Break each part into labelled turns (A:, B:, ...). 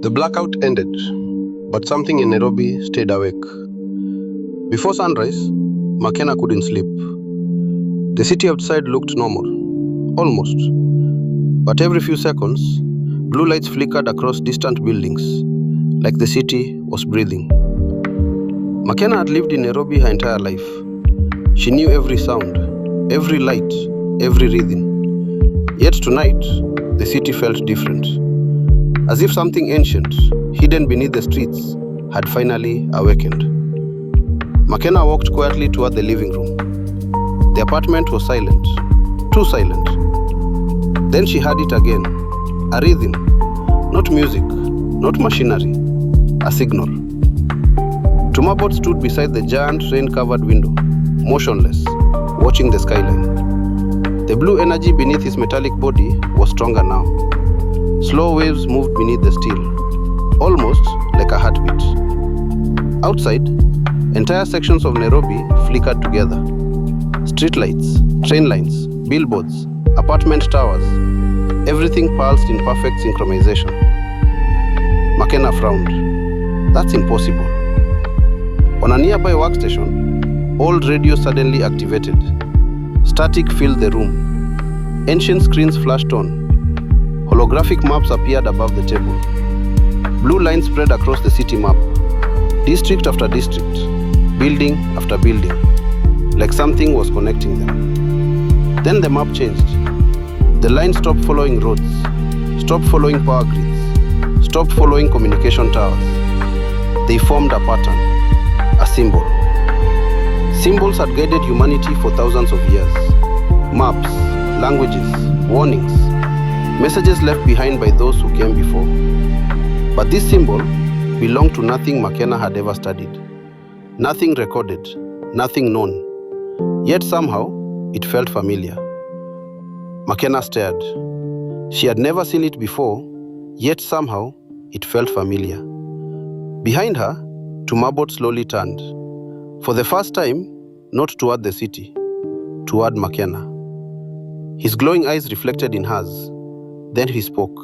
A: The blackout ended, but something in Nairobi stayed awake. Before sunrise, Makena couldn't sleep. The city outside looked normal, almost. But every few seconds, blue lights flickered across distant buildings, like the city was breathing. Makena had lived in Nairobi her entire life. She knew every sound, every light, every rhythm. Yet tonight, the city felt different. As if something ancient, hidden beneath the streets, had finally awakened. Makena walked quietly toward the living room. The apartment was silent, too silent. Then she heard it again, a rhythm, not music, not machinery, a signal. Tumabot stood beside the giant rain-covered window, motionless, watching the skyline. The blue energy beneath his metallic body was stronger now. Slow waves moved beneath the steel, almost like a heartbeat. Outside, entire sections of Nairobi flickered together. Streetlights, train lines, billboards, apartment towers, everything pulsed in perfect synchronization. Makena frowned. That's impossible. On a nearby workstation, old radio suddenly activated. Static filled the room. Ancient screens flashed on. Holographic maps appeared above the table. Blue lines spread across the city map, district after district, building after building, like something was connecting them. Then the map changed. The lines stopped following roads, stopped following power grids, stopped following communication towers. They formed a pattern, a symbol. Symbols had guided humanity for thousands of years. Maps, languages, warnings, messages left behind by those who came before. But this symbol belonged to nothing Makena had ever studied. Nothing recorded, nothing known. Yet somehow, it felt familiar. Makena stared. She had never seen it before, yet somehow, it felt familiar. Behind her, Tumabot slowly turned. For the first time, not toward the city, toward Makena. His glowing eyes reflected in hers. Then he spoke.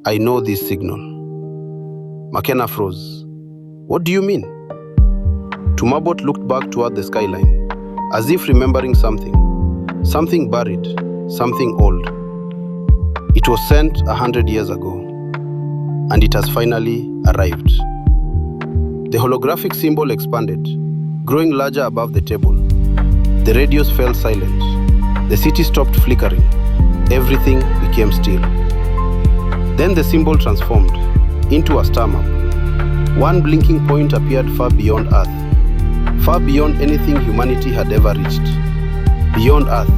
A: I know this signal. Makena froze. What do you mean? Tumabot looked back toward the skyline, as if remembering something. Something buried, something old. It was sent 100 years ago, and it has finally arrived. The holographic symbol expanded, growing larger above the table. The radios fell silent. The city stopped flickering. Everything became still. Then the symbol transformed into a star map. One blinking point appeared far beyond Earth, far beyond anything humanity had ever reached. Beyond Earth,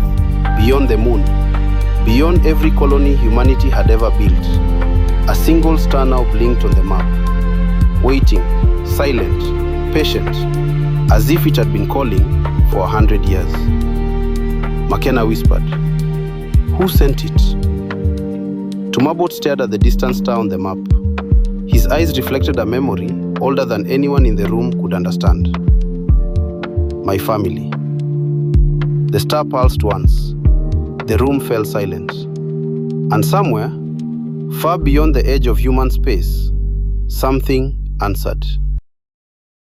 A: beyond the moon, beyond every colony humanity had ever built. A single star now blinked on the map, waiting, silent, patient, as if it had been calling for 100 years. Makena whispered, "Who sent it?" Tumabot stared at the distant star on the map. His eyes reflected a memory older than anyone in the room could understand. My family. The star pulsed once. The room fell silent. And somewhere, far beyond the edge of human space, something answered.